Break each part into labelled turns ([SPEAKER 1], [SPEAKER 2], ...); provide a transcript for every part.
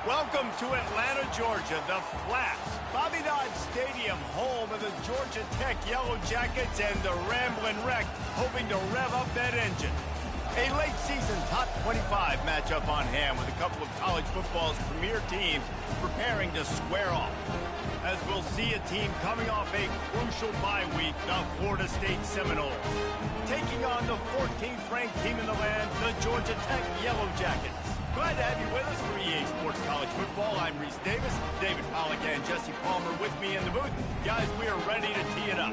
[SPEAKER 1] Welcome to Atlanta, Georgia, the Flats. Bobby Dodd Stadium, home of the Georgia Tech Yellow Jackets and the Ramblin' Wreck, hoping to rev up that engine. A late-season top 25 matchup on hand with a couple of college football's premier teams preparing to square off. As we'll see a team coming off a crucial bye week, the Florida State Seminoles, taking on the 14th-ranked team in the land, the Georgia Tech Yellow Jackets. Glad to have you with us for EA Sports College Football. I'm Reese Davis, David Pollack and Jesse Palmer with me in the booth. Guys, we are ready to tee it up.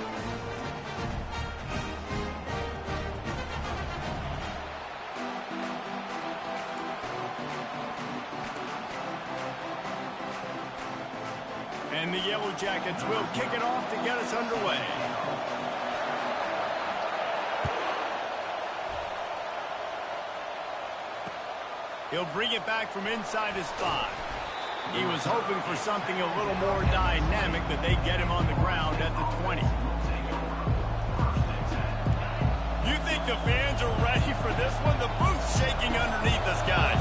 [SPEAKER 1] And the Yellow Jackets will kick it off to get us underway. He'll bring it back from inside his 5. He was hoping for something a little more dynamic, but they get him on the ground at the 20. You think the fans are ready for this one? The booth's shaking underneath us, guys.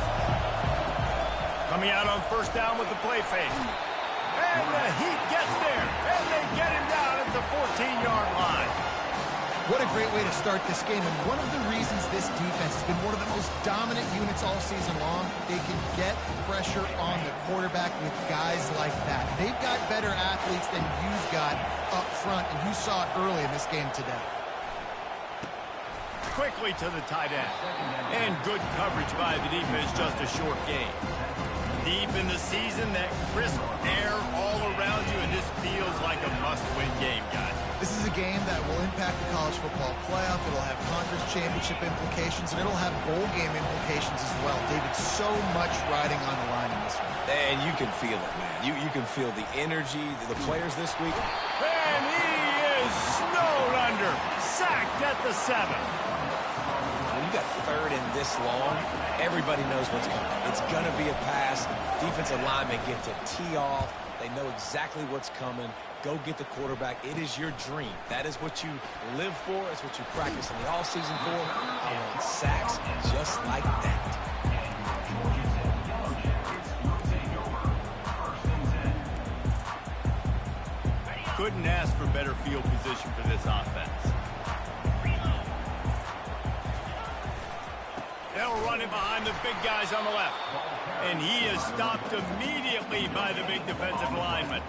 [SPEAKER 1] Coming out on first down with the play fake. And the Heat gets there, and they get him down at the 14-yard line.
[SPEAKER 2] What a great way to start this game, and one of the reasons this defense has been one of the most dominant units all season long, they can get pressure on the quarterback with guys like that. They've got better athletes than you've got up front, and you saw it early in this game today.
[SPEAKER 1] Quickly to the tight end, and good coverage by the defense, just a short gain. Deep in the season, that crisp air all around you, and this feels like a must-win game, guys.
[SPEAKER 2] This is a game that will impact the college football playoff. It'll have conference championship implications, and it'll have bowl game implications as well. David, so much riding on the line in this one.
[SPEAKER 3] And you can feel it, man. You can feel the energy, the players this week.
[SPEAKER 1] And he is snowed under, sacked at the 7.
[SPEAKER 3] When you got third and this long, everybody knows what's coming. It's going to be a pass. Defensive linemen get to tee off. They know exactly what's coming. Go get the quarterback. It is your dream. That is what you live for. It's what you practice in the offseason for. I want sacks just like that.
[SPEAKER 1] Couldn't ask for better field position for this offense. They'll run it behind the big guys on the left. And he is stopped immediately by the big defensive lineman.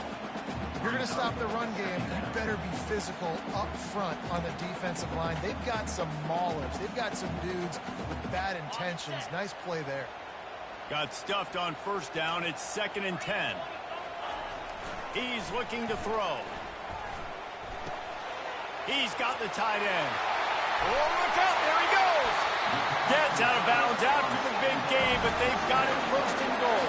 [SPEAKER 2] If you're going to stop the run game, you better be physical up front on the defensive line. They've got some maulers. They've got some dudes with bad intentions. Nice play there.
[SPEAKER 1] Got stuffed on first down. It's 2nd and 10. He's looking to throw. He's got the tight end. Oh, look out. There he goes. Gets out of bounds after the big game, but they've got him first and goal.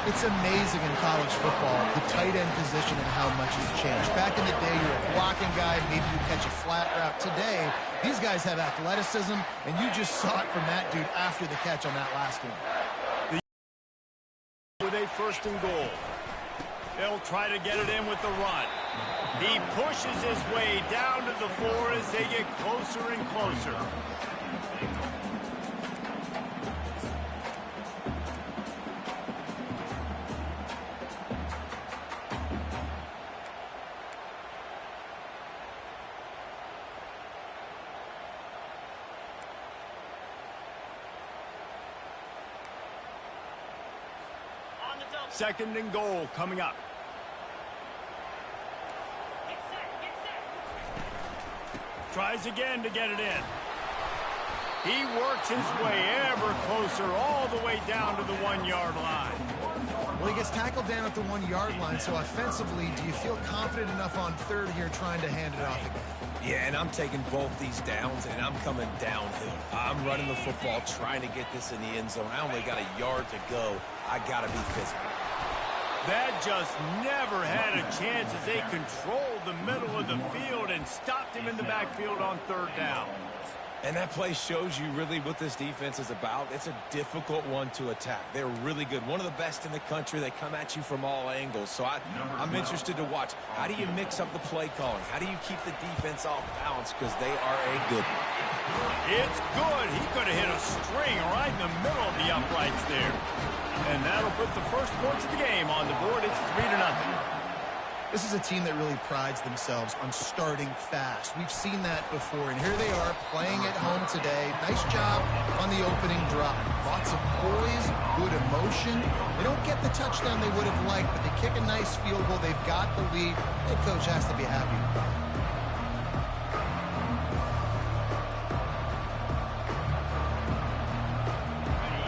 [SPEAKER 2] It's amazing in college football, the tight end position and how much has changed. Back in the day, you were a blocking guy, maybe you catch a flat route. Today, these guys have athleticism, and you just saw it from that dude after the catch on that last one.
[SPEAKER 1] With a first and goal. They'll try to get it in with the run. He pushes his way down to the floor as they get closer and closer. Second and goal coming up. Tries again to get it in. He works his way ever closer all the way down to the 1-yard line.
[SPEAKER 2] Well, he gets tackled down at the 1-yard line, so offensively, do you feel confident enough on third here trying to hand it off again?
[SPEAKER 3] Yeah, and I'm taking both these downs, and I'm coming downhill. I'm running the football, trying to get this in the end zone. I only got a yard to go. I got to be physical.
[SPEAKER 1] That just never had a chance as they controlled the middle of the field and stopped him in the backfield on third down.
[SPEAKER 3] And that play shows you really what this defense is about. It's a difficult one to attack. They're really good. One of the best in the country. They come at you from all angles. So I'm interested to watch. How do you mix up the play calling? How do you keep the defense off balance? Because they are a good one.
[SPEAKER 1] It's good. He could have hit a string right in the middle of the uprights there. And that'll put the first points of the game on the board. It's 3-0.
[SPEAKER 2] This is a team that really prides themselves on starting fast. We've seen that before, and here they are playing at home today. Nice job on the opening drive. Lots of poise, good emotion. They don't get the touchdown they would have liked, but they kick a nice field goal. They've got the lead. Head coach has to be happy.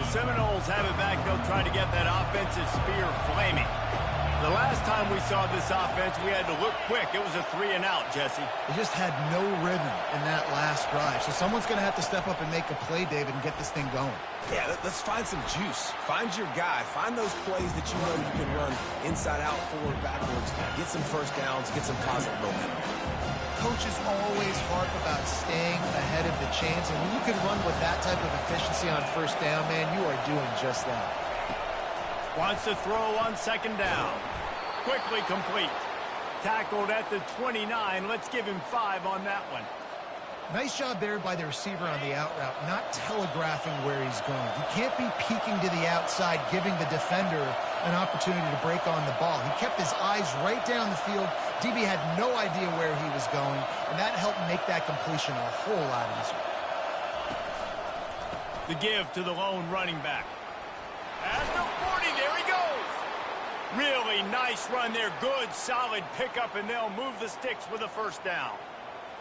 [SPEAKER 1] The Seminoles have it back. They'll try to get that offensive spear flaming. The last time we saw this offense, we had to look quick. It was a 3-and-out, Jesse.
[SPEAKER 2] They just had no rhythm in that last drive. So someone's going to have to step up and make a play, David, and get this thing going.
[SPEAKER 3] Yeah, let's find some juice. Find your guy. Find those plays that you know you can run inside out, forward, backwards. Get some first downs. Get some positive momentum.
[SPEAKER 2] Coaches always harp about staying ahead of the chains, and when you can run with that type of efficiency on first down, man, you are doing just that.
[SPEAKER 1] Wants to throw on second down. Quickly complete. Tackled at the 29. Let's give him 5 on that one.
[SPEAKER 2] Nice job there by the receiver on the out route, not telegraphing where he's going. You can't be peeking to the outside, giving the defender an opportunity to break on the ball. He kept his eyes right down the field. DB had no idea where he was going, and that helped make that completion a whole lot easier.
[SPEAKER 1] The give to the lone running back. At the 40, there he goes. Really nice run there. Good, solid pickup, and they'll move the sticks with a first down.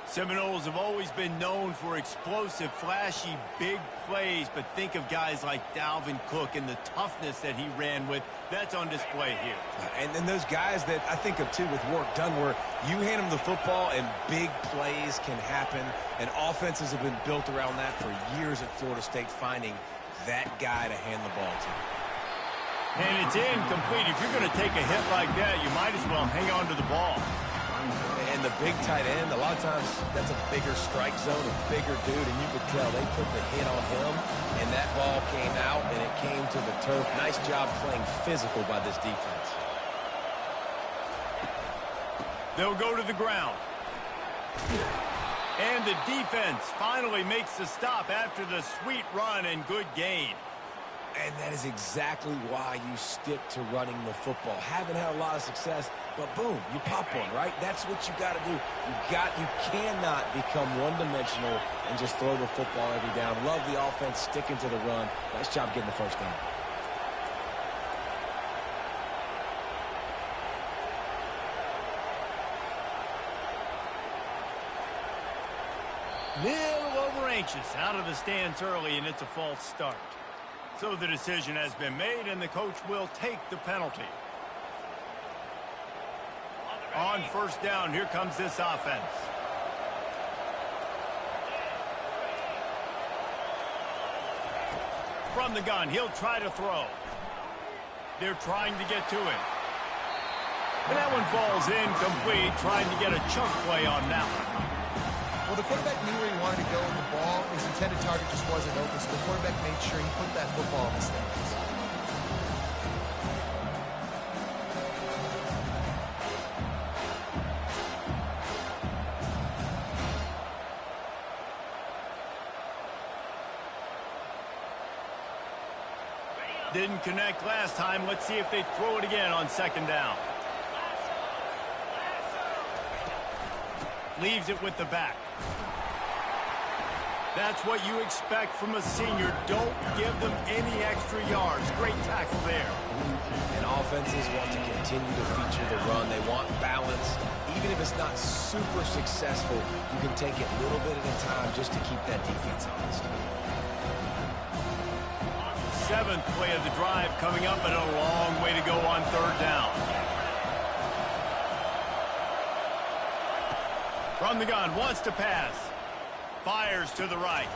[SPEAKER 1] Seminoles have always been known for explosive, flashy, big plays, but think of guys like Dalvin Cook and the toughness that he ran with. That's on display here.
[SPEAKER 3] And then those guys that I think of, too, with work done, where you hand them the football and big plays can happen, and offenses have been built around that for years at Florida State, finding that guy to hand the ball to.
[SPEAKER 1] And it's incomplete. If you're going to take a hit like that, you might as well hang on to the ball.
[SPEAKER 3] And the big tight end, a lot of times that's a bigger strike zone, a bigger dude, and you could tell they put the hit on him, and that ball came out, and it came to the turf. Nice job playing physical by this defense.
[SPEAKER 1] They'll go to the ground. And the defense finally makes the stop after the sweet run and good gain.
[SPEAKER 3] And that is exactly why you stick to running the football. Haven't had a lot of success, but boom, you pop one, right? That's what you got to do. You cannot become one-dimensional and just throw the football every down. Love the offense sticking to the run. Nice job getting the first down.
[SPEAKER 1] Little over anxious, out of the stands early, and it's a false start. So the decision has been made, and the coach will take the penalty. On first down, here comes this offense. From the gun, he'll try to throw. They're trying to get to him. And that one falls incomplete, trying to get a chunk play on that one.
[SPEAKER 2] Well, the quarterback knew where he wanted to go with the ball. His intended target just wasn't open, so the quarterback made sure he put that football in the stands.
[SPEAKER 1] Didn't connect last time. Let's see if they throw it again on second down. Leaves it with the back. That's what you expect from a senior. Don't give them any extra yards. Great tackle there.
[SPEAKER 3] And offenses want to continue to feature the run. They want balance. Even if it's not super successful, you can take it a little bit at a time just to keep that defense honest.
[SPEAKER 1] 7th play of the drive coming up, and a long way to go on third down. From the gun, wants to pass. Fires to the right.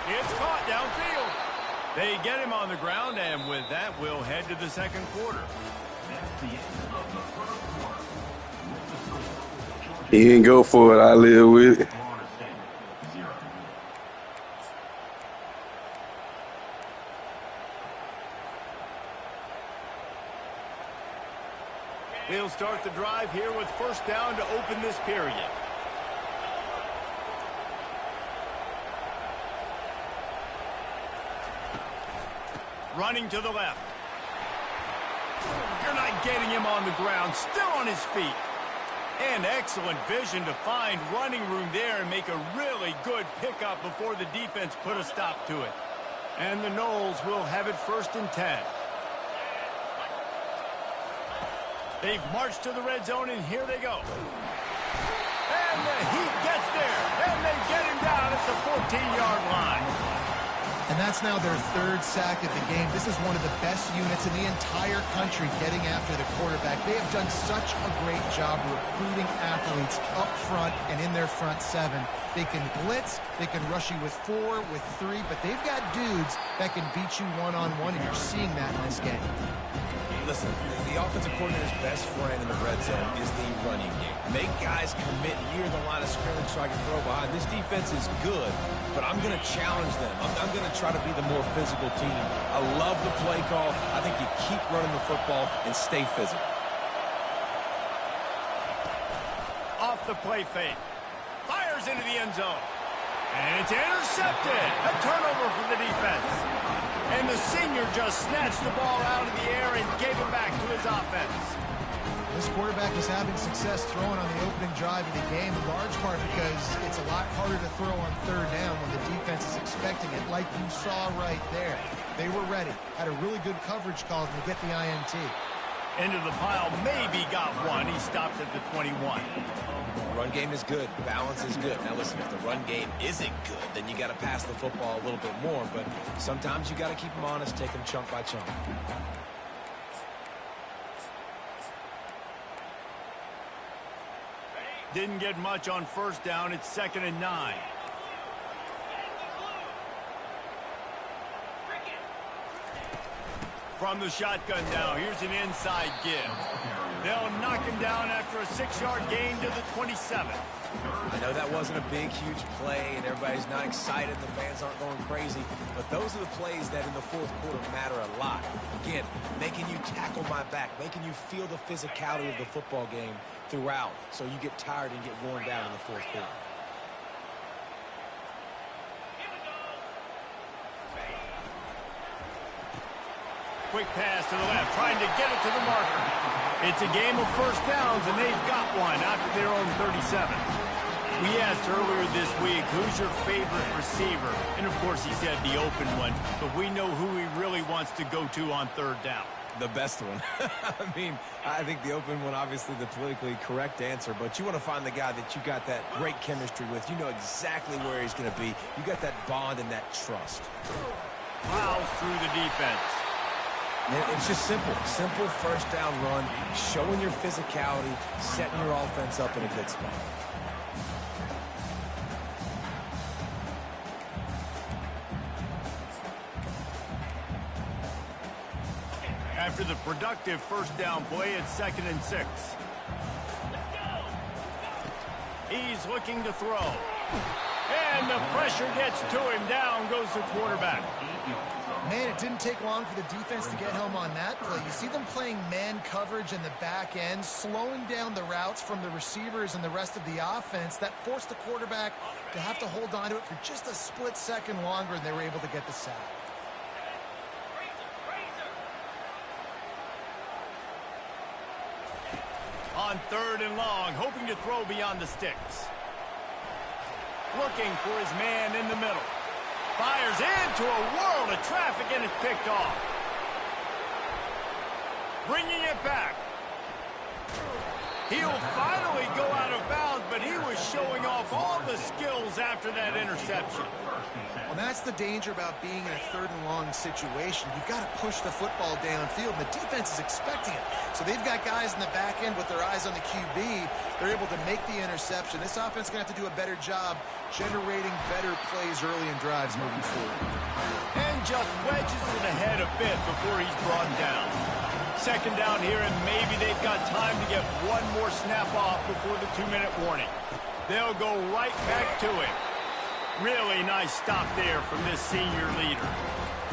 [SPEAKER 1] It's caught downfield. They get him on the ground, and with that, we'll head to the second quarter.
[SPEAKER 4] He didn't go for it. I live with it.
[SPEAKER 1] They'll start the drive here with first down to open this period. Running to the left. You're not getting him on the ground, still on his feet. And excellent vision to find running room there and make a really good pickup before the defense put a stop to it. And the Noles will have it 1st and 10. They've marched to the red zone, and here they go. And the Heat gets there, and they get him down at the 14-yard line.
[SPEAKER 2] And that's now their 3rd sack of the game. This is one of the best units in the entire country getting after the quarterback. They have done such a great job recruiting athletes up front and in their front 7. They can blitz, they can rush you with 4, with 3, but they've got dudes that can beat you one-on-one, and you're seeing that in this game.
[SPEAKER 3] Listen, the offensive coordinator's best friend in the red zone is the running game. Make guys commit near the line of scrimmage so I can throw behind. This defense is good, but I'm going to challenge them. I'm going to try to be the more physical team. I love the play call. I think you keep running the football and stay physical.
[SPEAKER 1] Off the play fake. Fires into the end zone. And it's intercepted. A turnover for the defense. And the senior just snatched the ball out of the air and gave it back to his offense.
[SPEAKER 2] This quarterback is having success throwing on the opening drive of the game, in large part because it's a lot harder to throw on 3rd down when the defense is expecting it, like you saw right there. They were ready, had a really good coverage call to get the INT.
[SPEAKER 1] Into the pile, maybe got one. He stopped at the 21.
[SPEAKER 3] Run game is good. Balance is good. Now, listen, if the run game isn't good, then you got to pass the football a little bit more. But sometimes you got to keep them honest, take them chunk by chunk.
[SPEAKER 1] Didn't get much on 1st down. It's 2nd and 9. From the shotgun now, here's an inside give. They'll knock him down after a 6-yard gain to the 27.
[SPEAKER 3] I know that wasn't a big, huge play, and everybody's not excited. The fans aren't going crazy. But those are the plays that in the 4th quarter matter a lot. Again, making you tackle my back, making you feel the physicality of the football game throughout, so you get tired and get worn down in the 4th quarter.
[SPEAKER 1] Quick pass to the left, trying to get it to the marker. It's a game of 1st downs, and they've got one after their own 37. We asked earlier this week, who's your favorite receiver? And, of course, he said the open one, but we know who he really wants to go to on 3rd down.
[SPEAKER 3] The best one. I mean, I think the open one, obviously the politically correct answer, but you want to find the guy that you got that great chemistry with. You know exactly where he's going to be. You got that bond and that trust.
[SPEAKER 1] Plows through the defense.
[SPEAKER 3] It's just simple. Simple 1st down run, showing your physicality, setting your offense up in a good spot.
[SPEAKER 1] After the productive 1st down play, it's 2nd and 6. He's looking to throw. And the pressure gets to him. Down goes the quarterback.
[SPEAKER 2] Man, it didn't take long for the defense to get home on that play. You see them playing man coverage in the back end, slowing down the routes from the receivers and the rest of the offense. That forced the quarterback to have to hold on to it for just a split second longer, and they were able to get the sack.
[SPEAKER 1] On 3rd and long, hoping to throw beyond the sticks. Looking for his man in the middle. Fires into a world of traffic, and it's picked off. Bringing it back. He'll finally go out of bounds, but he was showing off all the skills after that interception.
[SPEAKER 2] Well, that's the danger about being in a 3rd and long situation. You've got to push the football downfield, and the defense is expecting it. So they've got guys in the back end with their eyes on the QB. They're able to make the interception. This offense is going to have to do a better job generating better plays early in drives moving forward.
[SPEAKER 1] And just wedges it ahead a bit before he's brought down. 2nd down here, and maybe they've got time to get one more snap off before the 2-minute warning. They'll go right back to it. Really nice stop there from this senior leader.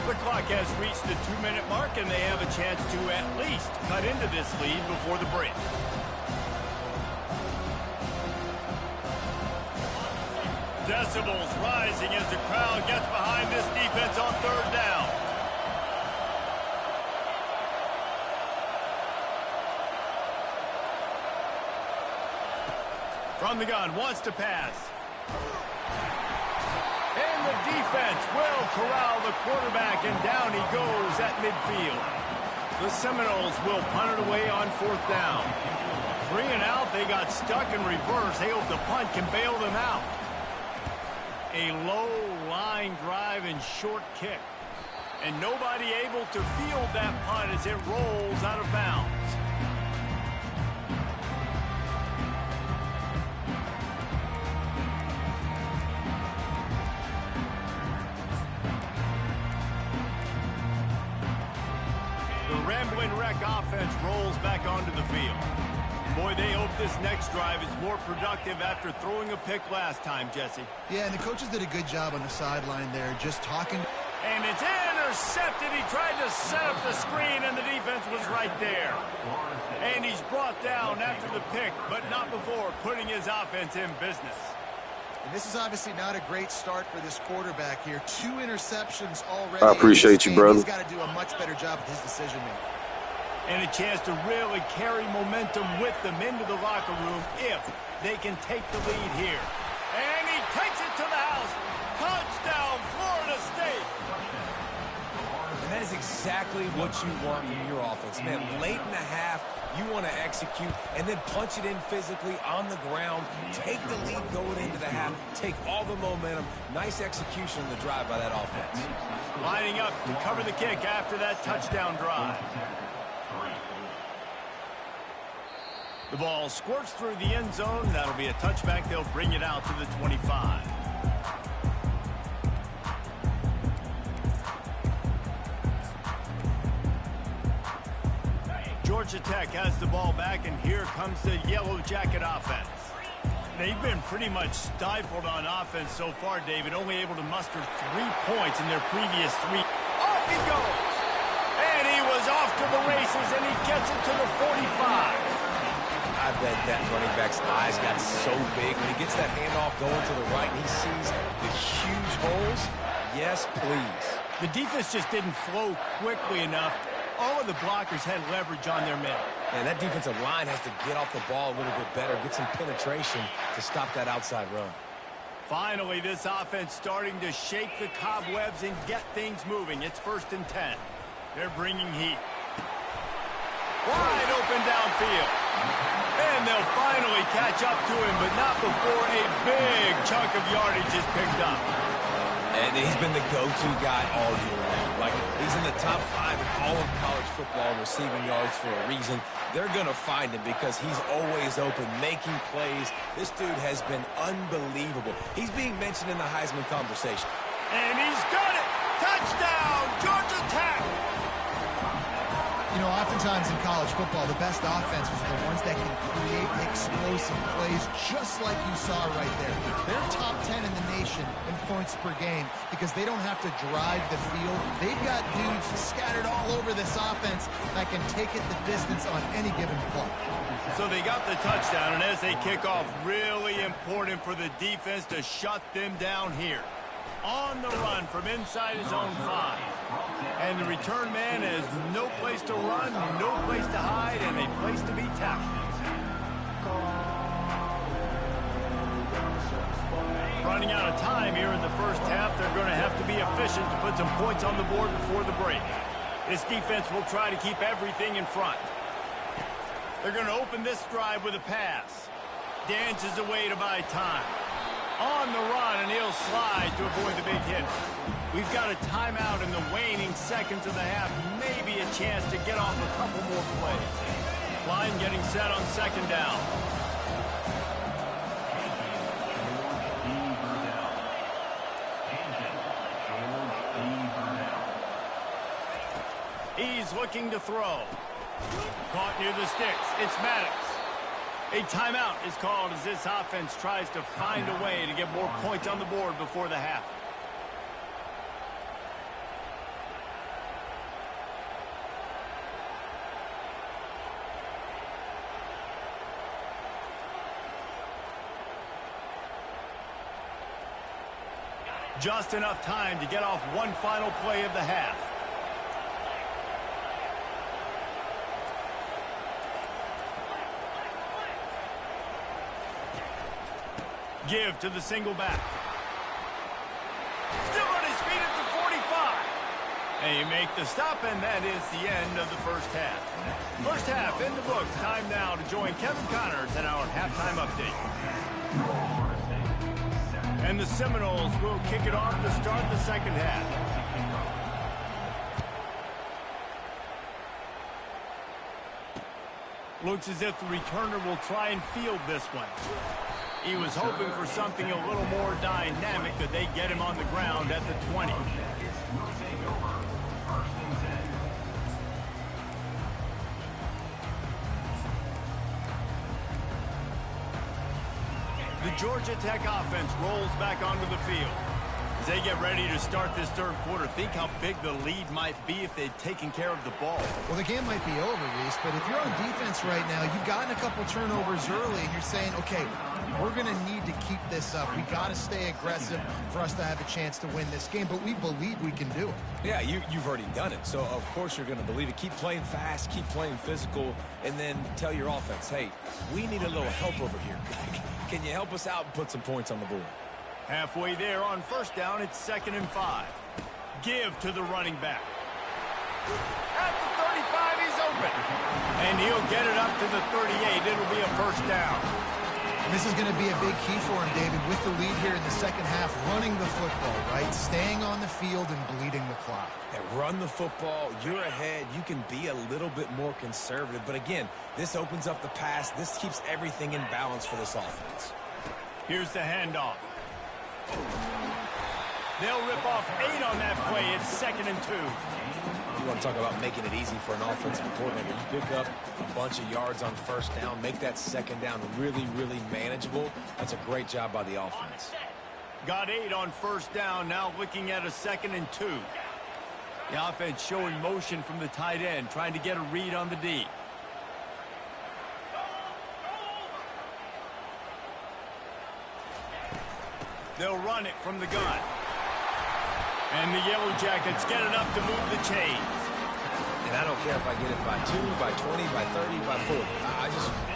[SPEAKER 1] The clock has reached the 2-minute mark, and they have a chance to at least cut into this lead before the break. Decibels rising as the crowd gets behind this defense on 3rd down. From the gun, wants to pass. And the defense will corral the quarterback, and down he goes at midfield. The Seminoles will punt it away on 4th down. 3 and out, they got stuck in reverse. They hope the punt can bail them out. A low line drive and short kick. And nobody able to field that punt as it rolls out of bounds. The Ramblin' Wreck offense rolls back onto the field. Boy, they hope this next drive is more productive after throwing a pick last time, Jesse.
[SPEAKER 2] Yeah, and the coaches did a good job on the sideline there, just talking.
[SPEAKER 1] And it's intercepted. He tried to set up the screen, and the defense was right there. And he's brought down after the pick, but not before putting his offense in business.
[SPEAKER 2] And this is obviously not a great start for this quarterback here. 2 interceptions already.
[SPEAKER 4] I appreciate you, brother.
[SPEAKER 2] He's got to do a much better job with his decision-making.
[SPEAKER 1] And a chance to really carry momentum with them into the locker room if they can take the lead here. And he takes it to the house. Touchdown, Florida State.
[SPEAKER 3] And that is exactly what you want from your offense. Man, late in the half, you want to execute and then punch it in physically on the ground. Take the lead going into the half. Take all the momentum. Nice execution on the drive by that offense.
[SPEAKER 1] Lining up to cover the kick after that touchdown drive. The ball squirts through the end zone. That'll be a touchback. They'll bring it out to the 25. Georgia Tech has the ball back, and here comes the Yellow Jacket offense. They've been pretty much stifled on offense so far, David, only able to muster 3 points in their previous 3. Off he goes! And he was off to the races, and he gets it to the 45.
[SPEAKER 3] I bet that running back's eyes got so big when he gets that handoff going to the right and he sees the huge holes. Yes, please.
[SPEAKER 1] The defense just didn't flow quickly enough. All of the blockers had leverage on their men.
[SPEAKER 3] And that defensive line has to get off the ball a little bit better, get some penetration to stop that outside run.
[SPEAKER 1] Finally, this offense starting to shake the cobwebs and get things moving. It's 1st and 10. They're bringing heat. Wide open downfield. And they'll finally catch up to him, but not before a big chunk of yardage is picked up.
[SPEAKER 3] And he's been the go-to guy all year long. Like, he's in the top 5 in all of college football in receiving yards for a reason. They're going to find him because he's always open, making plays. This dude has been unbelievable. He's being mentioned in the Heisman conversation.
[SPEAKER 1] And he's got it! Touchdown, Georgia Tech!
[SPEAKER 2] You know, oftentimes in college football, the best offenses are the ones that can create explosive plays, just like you saw right there. They're top 10 in the nation in points per game because they don't have to drive the field. They've got dudes scattered all over this offense that can take it the distance on any given play.
[SPEAKER 1] So they got the touchdown, and as they kick off, really important for the defense to shut them down here. On the run from inside his own 5. And the return man has no place to run, no place to hide, and a place to be tackled. Running out of time here in the first half. They're going to have to be efficient to put some points on the board before the break. This defense will try to keep everything in front. They're going to open this drive with a pass. Dances away to buy time. On the run, and he'll slide to avoid the big hit. We've got a timeout in the waning seconds of the half. Maybe a chance to get off a couple more plays. Line getting set on 2nd down. He's looking to throw. Caught near the sticks. It's Maddox. A timeout is called as this offense tries to find a way to get more points on the board before the half. Just enough time to get off one final play of the half. Give to the single back. Still on his feet at the 45. And you make the stop, and that is the end of the first half. First half in the books. Time now to join Kevin Connors in our halftime update. And the Seminoles will kick it off to start the second half. Looks as if the returner will try and field this one. He was hoping for something a little more dynamic, that they get him on the ground at the 20. The Georgia Tech offense rolls back onto the field. As they get ready to start this third quarter, think how big the lead might be if they'd taken care of the ball.
[SPEAKER 2] Well, the game might be over, Reese, but if you're on defense right now, you've gotten a couple turnovers early, and you're saying, okay, we're going to need to keep this up. We got to stay aggressive for us to have a chance to win this game, but we believe we can do it.
[SPEAKER 3] Yeah, you've already done it, so of course you're going to believe it. Keep playing fast, keep playing physical, and then tell your offense, hey, we need a little help over here. Can you help us out and put some points on the board?
[SPEAKER 1] Halfway there on first down, it's 2nd and 5. Give to the running back. At the 35, he's open. And he'll get it up to the 38. It'll be a first down.
[SPEAKER 2] And this is going to be a big key for him, David, with the lead here in the second half, running the football, right? Staying on the field and bleeding the clock.
[SPEAKER 3] Yeah, run the football. You're ahead. You can be a little bit more conservative. But again, this opens up the pass. This keeps everything in balance for this offense.
[SPEAKER 1] Here's the handoff. They'll rip off 8 on that play. It's 2nd and 2.
[SPEAKER 3] You want to talk about making it easy for an offensive coordinator. You pick up a bunch of yards on first down, make that second down really, really manageable. That's a great job by the offense.
[SPEAKER 1] Got 8 on first down, now looking at a 2nd and 2. The offense showing motion from the tight end, trying to get a read on the D. They'll run it from the gun. And the Yellow Jackets get enough to move the chains.
[SPEAKER 3] And I don't care if I get it by 2, by 20, by 30, by 40.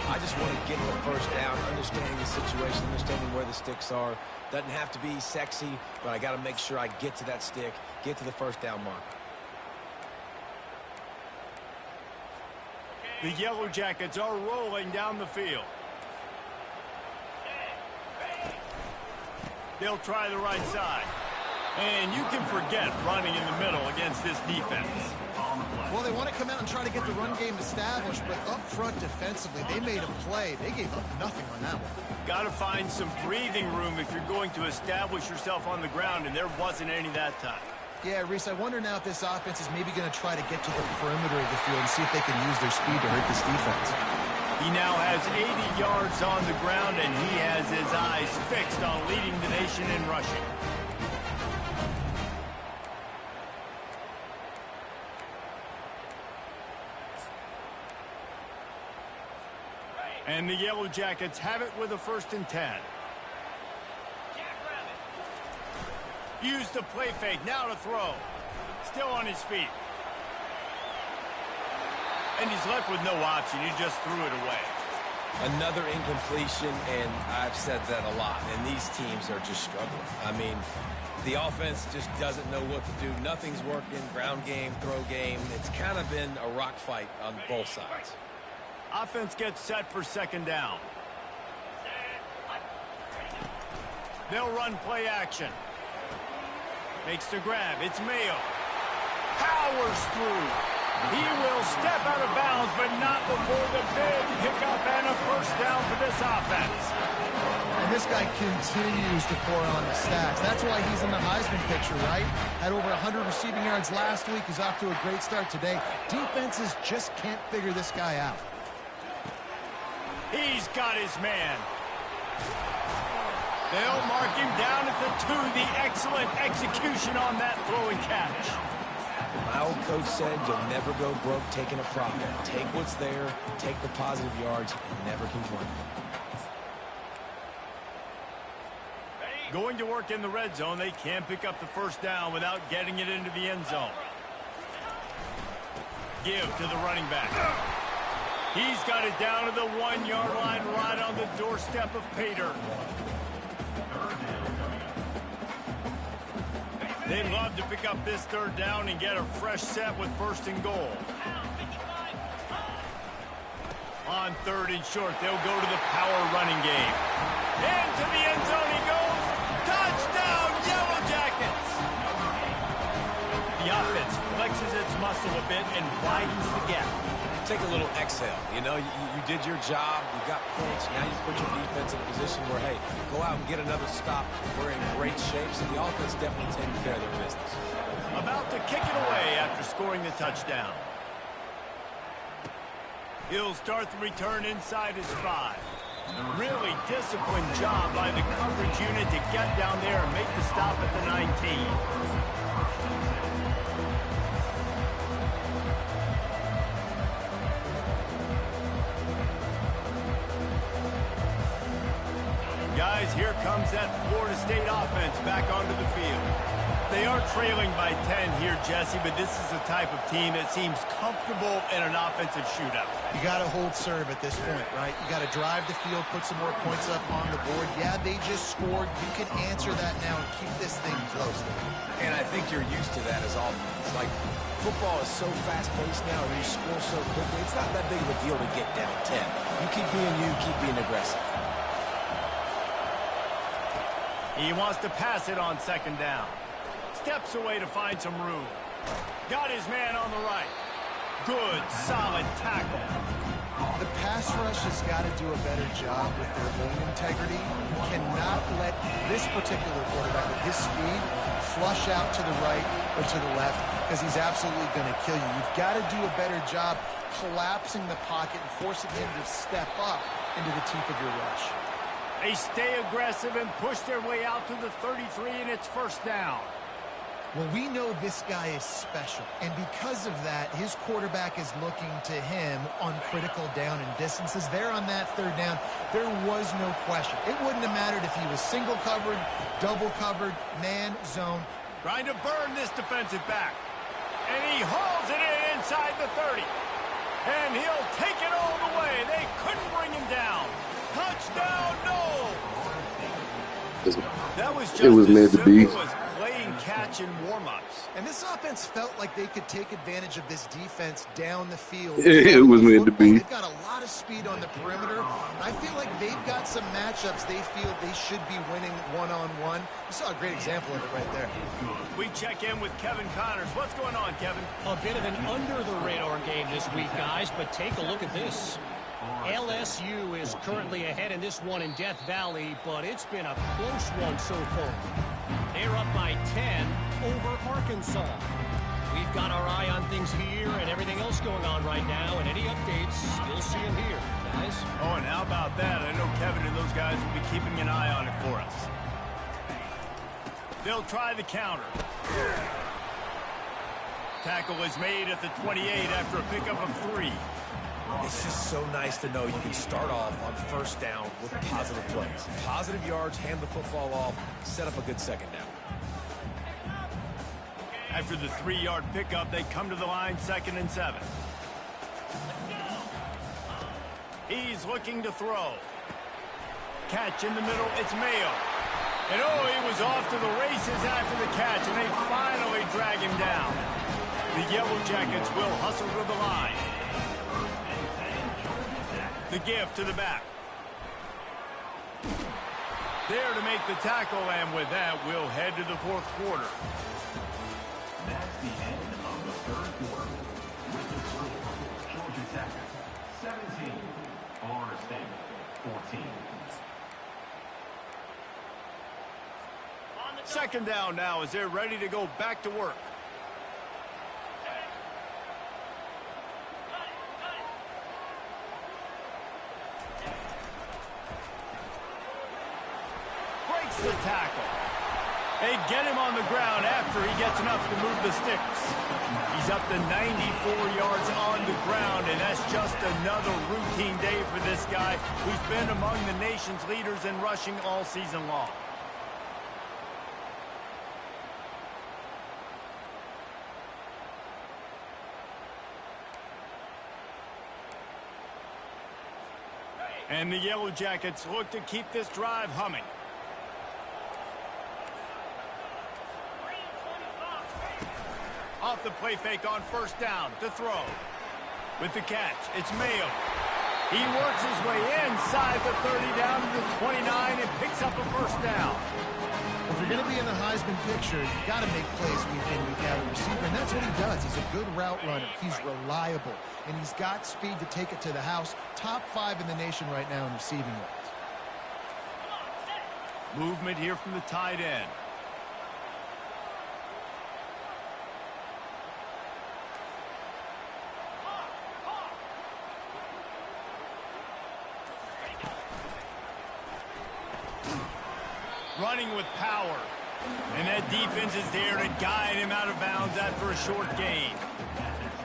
[SPEAKER 3] I just want to get the first down, understanding the situation, understanding where the sticks are. Doesn't have to be sexy, but I got to make sure I get to that stick, get to the first down mark.
[SPEAKER 1] The Yellow Jackets are rolling down the field. They'll try the right side. And you can forget running in the middle against this defense.
[SPEAKER 2] Well, they want to come out and try to get the run game established, but up front defensively, they made a play. They gave up nothing on that one.
[SPEAKER 1] Got to find some breathing room if you're going to establish yourself on the ground, and there wasn't any that time.
[SPEAKER 2] Yeah, Reese, I wonder now if this offense is maybe going to try to get to the perimeter of the field and see if they can use their speed to hurt this defense.
[SPEAKER 1] He now has 80 yards on the ground, and he has his eyes fixed on leading the nation in rushing. And the Yellow Jackets have it with a 1st and 10. Use the play fake, now to throw. Still on his feet. And he's left with no option. He just threw it away.
[SPEAKER 3] Another incompletion, and I've said that a lot, and these teams are just struggling. I mean, the offense just doesn't know what to do. Nothing's working. Ground game, throw game. It's kind of been a rock fight on both sides.
[SPEAKER 1] Offense gets set for 2nd down. They'll run play action. Makes the grab. It's Mayo. Powers through. He will step out of bounds, but not before the big pickup and a first down for this offense.
[SPEAKER 2] And this guy continues to pour on the stats. That's why he's in the Heisman picture, right? Had over 100 receiving yards last week. He's off to a great start today. Defenses just can't figure this guy out.
[SPEAKER 1] He's got his man. They'll mark him down at the 2. The excellent execution on that throw and catch.
[SPEAKER 3] My old coach said you'll never go broke taking a profit. Take what's there, take the positive yards, and never complain.
[SPEAKER 1] Going to work in the red zone. They can't pick up the first down without getting it into the end zone. Give to the running back. He's got it down to the 1-yard line, right on the doorstep of Pater. They'd love to pick up this third down and get a fresh set with 1st and goal. On 3rd and short, they'll go to the power running game. Into the end zone he goes. Touchdown, Yellow Jackets! The offense flexes its muscle a bit and widens the gap.
[SPEAKER 3] Take a little exhale. You know, you did your job. You got points. Now you put your defense in a position where, hey, go out and get another stop. We're in great shape, so the offense definitely taking care of their business.
[SPEAKER 1] About to kick it away after scoring the touchdown. He'll start the return inside his 5. Really disciplined job by the coverage unit to get down there and make the stop at the 19. Guys, here comes that Florida State offense back onto the field. They are trailing by 10 here, Jesse, but this is the type of team that seems comfortable in an offensive shootout.
[SPEAKER 2] You got to hold serve at this point, right? You got to drive the field, put some more points up on the board. Yeah, they just scored. You can answer that now and keep this thing close.
[SPEAKER 3] And I think you're used to that as offense. Like, football is so fast-paced now, and you score so quickly, it's not that big of a deal to get down 10. You keep being aggressive.
[SPEAKER 1] He wants to pass it on 2nd down. Steps away to find some room. Got his man on the right. Good, solid tackle.
[SPEAKER 2] The pass rush has got to do a better job with their own integrity. You cannot let this particular quarterback with his speed flush out to the right or to the left because he's absolutely going to kill you. You've got to do a better job collapsing the pocket and forcing him to step up into the teeth of your rush.
[SPEAKER 1] They stay aggressive and push their way out to the 33, and it's 1st down.
[SPEAKER 2] Well, we know this guy is special, and because of that, his quarterback is looking to him on critical down and distances. There on that 3rd down, there was no question. It wouldn't have mattered if he was single covered, double covered, man, zone.
[SPEAKER 1] Trying to burn this defensive back. And he hauls it in inside the 30. And he'll take it all the way. They couldn't bring him down. Touchdown, no! That was just
[SPEAKER 4] meant to be.
[SPEAKER 1] As playing catch in warm-ups.
[SPEAKER 2] And this offense felt like they could take advantage of this defense down the field.
[SPEAKER 4] It was meant to be.
[SPEAKER 2] They've got a lot of speed on the perimeter. I feel like they've got some matchups they feel they should be winning one-on-one. You saw a great example of it right there.
[SPEAKER 1] We check in with Kevin Connors. What's going on, Kevin?
[SPEAKER 5] A bit of an under-the-radar game this week, guys, but take a look at this. LSU is currently ahead in this one in Death Valley, but it's been a close one so far. They're up by 10 over Arkansas. We've got our eye on things here and everything else going on right now, and any updates, you'll see them here, guys.
[SPEAKER 1] Oh, and how about that? I know Kevin and those guys will be keeping an eye on it for us. They'll try the counter. Tackle is made at the 28 after a pickup of 3.
[SPEAKER 3] It's just so nice to know you can start off on 1st down with positive plays. Positive yards, hand the football off, set up a good 2nd down.
[SPEAKER 1] After the 3-yard pickup, they come to the line 2nd and 7. He's looking to throw. Catch in the middle, it's Mayo. And oh, he was off to the races after the catch, and they finally drag him down. The Yellow Jackets will hustle to the line. The give to the back. There to make the tackle, and with that, we'll head to the 4th quarter.
[SPEAKER 6] That's the end of the 3rd quarter. With the score, Georgia Tech 17, Florida State 14.
[SPEAKER 1] 2nd down now as they're ready to go back to work. The tackle. They get him on the ground after he gets enough to move the sticks. He's up to 94 yards on the ground, and that's just another routine day for this guy who's been among the nation's leaders in rushing all season long. And the Yellow Jackets look to keep this drive humming. the play fake on first down to throw. With the catch, it's Mayo. He works his way inside the 30 down to the 29 and picks up a first down.
[SPEAKER 2] If you're going to be in the Heisman picture, you've got to make plays week in, week out of receiver, and that's what he does. He's a good route runner. He's reliable, and he's got speed to take it to the house. Top 5 in the nation right now in receiving yards.
[SPEAKER 1] Movement here from the tight end. Running with power. And that defense is there to guide him out of bounds after a short gain.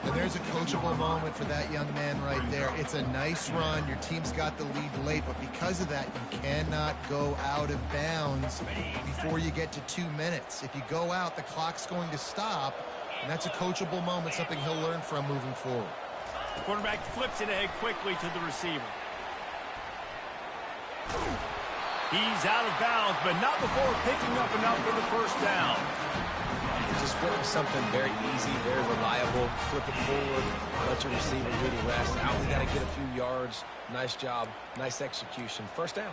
[SPEAKER 2] And there's a coachable moment for that young man right there. It's a nice run. Your team's got the lead late, but because of that, you cannot go out of bounds before you get to 2 minutes. If you go out, the clock's going to stop, and that's a coachable moment, something he'll learn from moving forward.
[SPEAKER 1] The quarterback flips it ahead quickly to the receiver. He's out of bounds, but not before picking up enough for the first down.
[SPEAKER 3] Just running something very easy, very reliable. Flip it forward, let your receiver do the rest. Now we got to get a few yards. Nice job, nice execution. First down.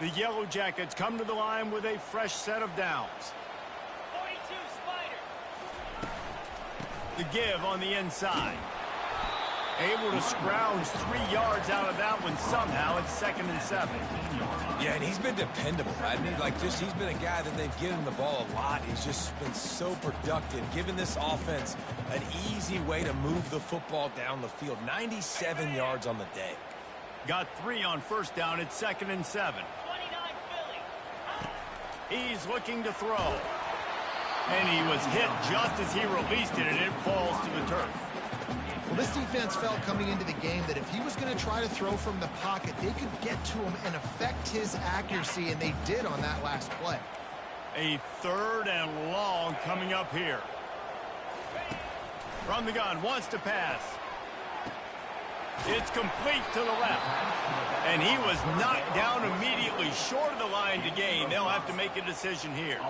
[SPEAKER 1] The Yellow Jackets come to the line with a fresh set of downs.
[SPEAKER 5] 42 Spider.
[SPEAKER 1] The give on the inside. Able to scrounge 3 yards out of that one somehow. It's 2nd and 7.
[SPEAKER 3] Yeah, and he's been dependable, hasn't he? Like this, he's been a guy that they've given the ball a lot. He's just been so productive, giving this offense an easy way to move the football down the field. 97 yards on the day.
[SPEAKER 1] Got 3 on first down. It's 2nd and 7.
[SPEAKER 5] 29 Philly.
[SPEAKER 1] He's looking to throw. And he was hit just as he released it, and it falls to the turf.
[SPEAKER 2] Well, this defense felt coming into the game that if he was going to try to throw from the pocket, they could get to him and affect his accuracy, and they did on that last play.
[SPEAKER 1] A 3rd and long coming up here. From the gun, wants to pass. It's complete to the left. And he was knocked down immediately short of the line to gain. They'll have to make a decision here.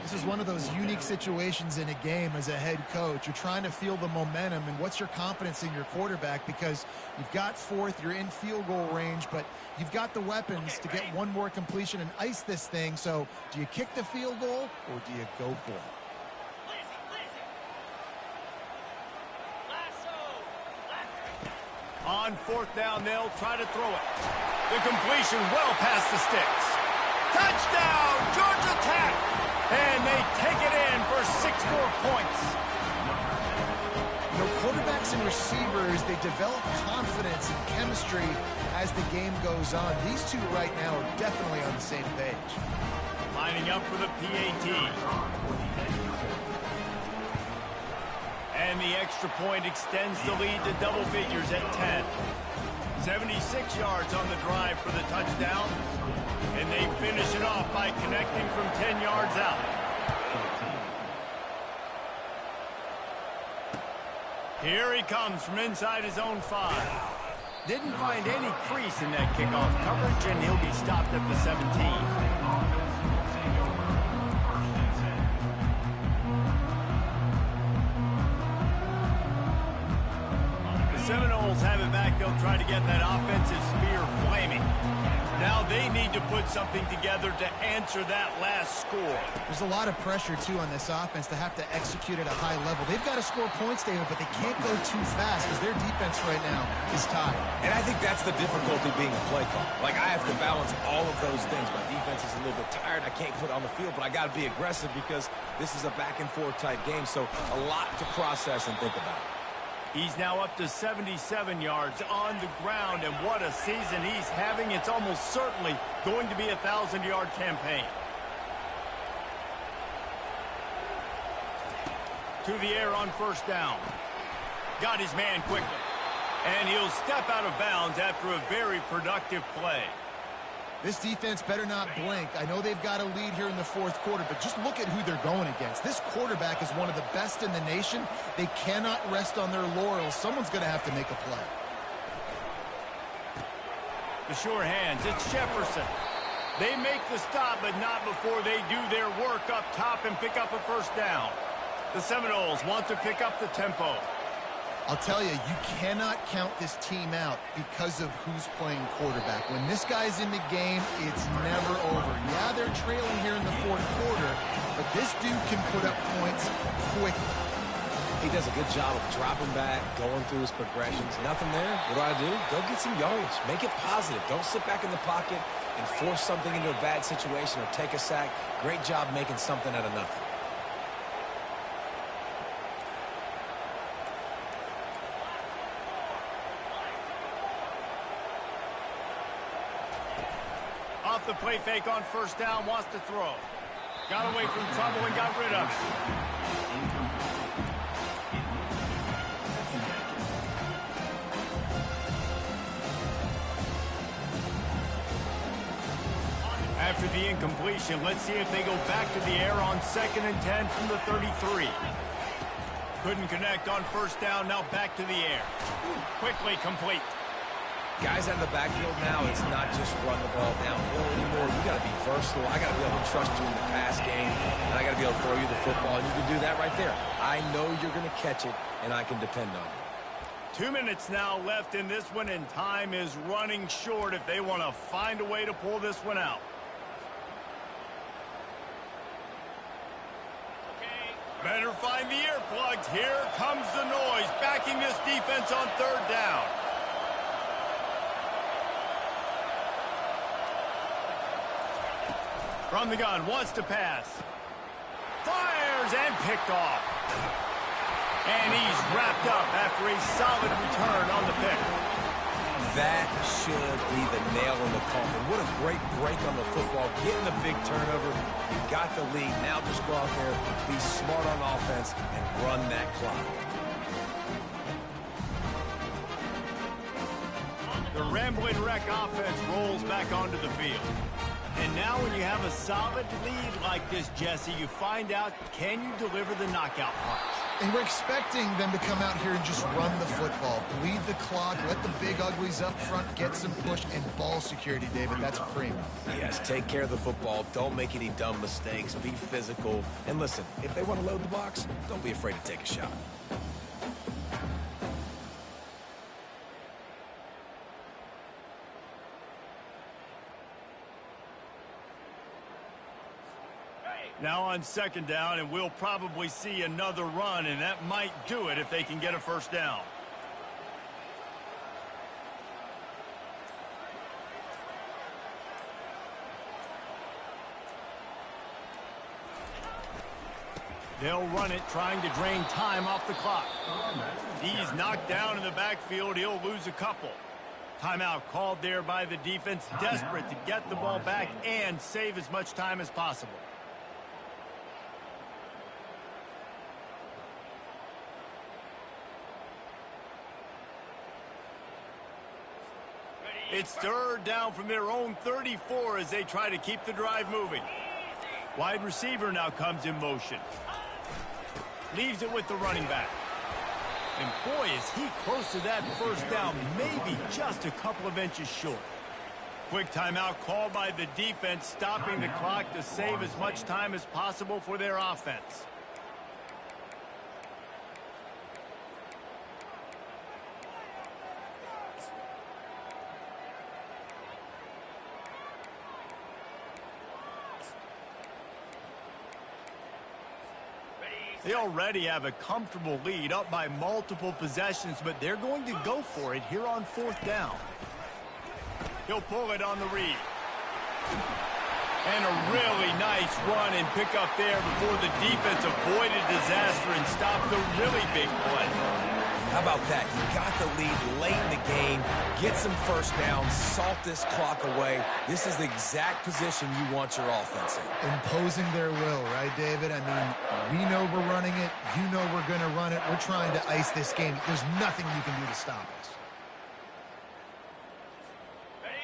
[SPEAKER 2] This is one of those unique situations in a game as a head coach. You're trying to feel the momentum, and what's your confidence in your quarterback, because you've got 4th, you're in field goal range, but you've got the weapons to get one more completion and ice this thing. So do you kick the field goal or do you go for it?
[SPEAKER 1] On 4th down, they'll try to throw it. The completion well past the sticks. Touchdown, Georgia Tech! And they take it in for 6 more points.
[SPEAKER 2] You know, quarterbacks and receivers, they develop confidence and chemistry as the game goes on. These two right now are definitely on the same page.
[SPEAKER 1] Lining up for the PAT. And the extra point extends the lead to double figures at 10. 76 yards on the drive for the touchdown. And they finish it off by connecting from 10 yards out. Here he comes from inside his own 5. Didn't find any crease in that kickoff coverage, and he'll be stopped at the 17. Seminoles have it back. They'll try to get that offensive spear flaming. Now they need to put something together to answer that last score.
[SPEAKER 2] There's a lot of pressure, too, on this offense to have to execute at a high level. They've got to score points, David, but they can't go too fast because their defense right now is tied.
[SPEAKER 3] And I think that's the difficulty being a play call. Like, I have to balance all of those things. My defense is a little bit tired. I can't put it on the field, but I got to be aggressive because this is a back-and-forth type game, so a lot to process and think about.
[SPEAKER 1] He's now up to 77 yards on the ground, and what a season he's having. It's almost certainly going to be a 1,000-yard campaign. To the air on first down. Got his man quickly. And he'll step out of bounds after a very productive play.
[SPEAKER 2] This defense better not blink. I know they've got a lead here in the 4th quarter, but just look at who they're going against. This quarterback is one of the best in the nation. They cannot rest on their laurels. Someone's going to have to make a play.
[SPEAKER 1] The sure hands, it's Jefferson. They make the stop, but not before they do their work up top and pick up a first down. The Seminoles want to pick up the tempo.
[SPEAKER 2] I'll tell you, you cannot count this team out because of who's playing quarterback. When this guy's in the game, it's never over. Yeah, they're trailing here in the fourth quarter, but this dude can put up points quickly.
[SPEAKER 3] He does a good job of dropping back, going through his progressions. Nothing there. What do? Go get some yardage. Make it positive. Don't sit back in the pocket and force something into a bad situation or take a sack. Great job making something out of nothing.
[SPEAKER 1] Off the play fake on first down, wants to throw. Got away from trouble and got rid of it. After the incompletion, let's see if they go back to the air on 2nd and 10 from the 33. Couldn't connect on first down, now back to the air. Quickly complete.
[SPEAKER 3] Guys out of the backfield now, it's not just run the ball downhill anymore. You got to be versatile. I got to be able to trust you in the pass game, and I got to be able to throw you the football, and you can do that right there. I know you're going to catch it, and I can depend on you.
[SPEAKER 1] 2 minutes now left in this one, and time is running short if they want to find a way to pull this one out. Better find the earplugs. Here comes the noise, backing this defense on third down. From the gun, wants to pass. Fires and picked off. And he's wrapped up after a solid return on the pick.
[SPEAKER 3] That should be the nail in the coffin. What a great break on the football. Getting the big turnover. You got the lead. Now just go out there, be smart on offense, and run that clock.
[SPEAKER 1] The Rambling Wreck offense rolls back onto the field. And now when you have a solid lead like this, Jesse, you find out, can you deliver the knockout punch?
[SPEAKER 2] And we're expecting them to come out here and just run the football, bleed the clock, let the big uglies up front get some push, and ball security, David. That's premium.
[SPEAKER 3] Yes, take care of the football. Don't make any dumb mistakes. Be physical. And listen, if they want to load the box, don't be afraid to take a shot.
[SPEAKER 1] Now on second down, and we'll probably see another run, and that might do it if they can get a first down. They'll run it, trying to drain time off the clock. He's knocked down in the backfield. He'll lose a couple. Timeout called there by the defense, desperate to get the ball back and save as much time as possible. It's third down from their own 34 as they try to keep the drive moving. Wide receiver now comes in motion. Leaves it with the running back. And boy, is he close to that first down, maybe just a couple of inches short. Quick timeout called by the defense, stopping the clock to save as much time as possible for their offense. They already have a comfortable lead, up by multiple possessions, but they're going to go for it here on fourth down. He'll pull it on the read. And a really nice run and pick up there before the defense avoided disaster and stopped the really big play.
[SPEAKER 3] How about that? You got the lead late in the game. Get some first downs. Salt this clock away. This is the exact position you want your offense in.
[SPEAKER 2] Imposing their will, right, David? I mean, we know we're running it. You know we're going to run it. We're trying to ice this game. There's nothing you can do to stop us.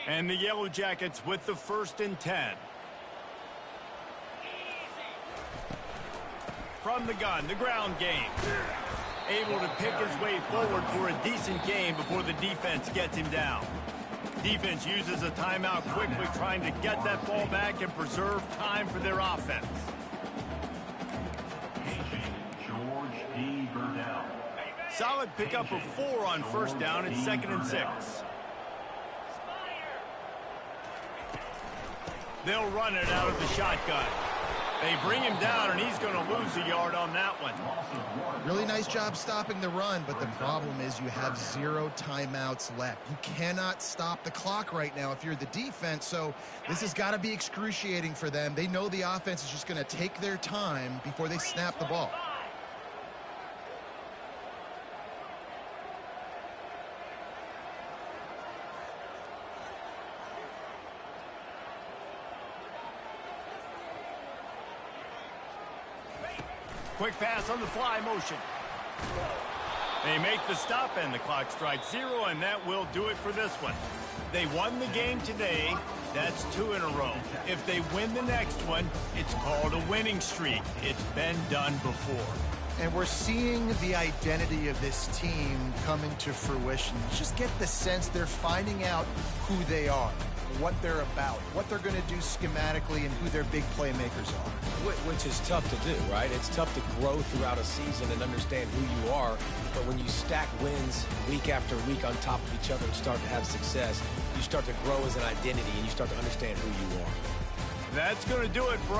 [SPEAKER 1] And the Yellow Jackets with the 1st and 10. From the gun, the ground game. Able to pick his way forward for a decent game before the defense gets him down. Defense uses a timeout quickly, trying to get that ball back and preserve time for their offense. Solid pickup of 4 on first down. It's 2nd and 6. They'll run it out of the shotgun. They bring him down, and he's going to lose a yard on that one.
[SPEAKER 2] Really nice job stopping the run, but the problem is you have 0 timeouts left. You cannot stop the clock right now if you're the defense, so this has got to be excruciating for them. They know the offense is just going to take their time before they snap the ball.
[SPEAKER 1] Quick pass on the fly motion. They make the stop, and the clock strikes 0, and that will do it for this one. They won the game today. That's 2 in a row. If they win the next one, it's called a winning streak. It's been done before.
[SPEAKER 2] And we're seeing the identity of this team come into fruition. You just get the sense they're finding out who they are, what they're about, what they're going to do schematically, and who their big playmakers are.
[SPEAKER 3] Which is tough to do, right? It's tough to grow throughout a season and understand who you are. But when you stack wins week after week on top of each other and start to have success, you start to grow as an identity and you start to understand who you are.
[SPEAKER 1] That's going to do it for us.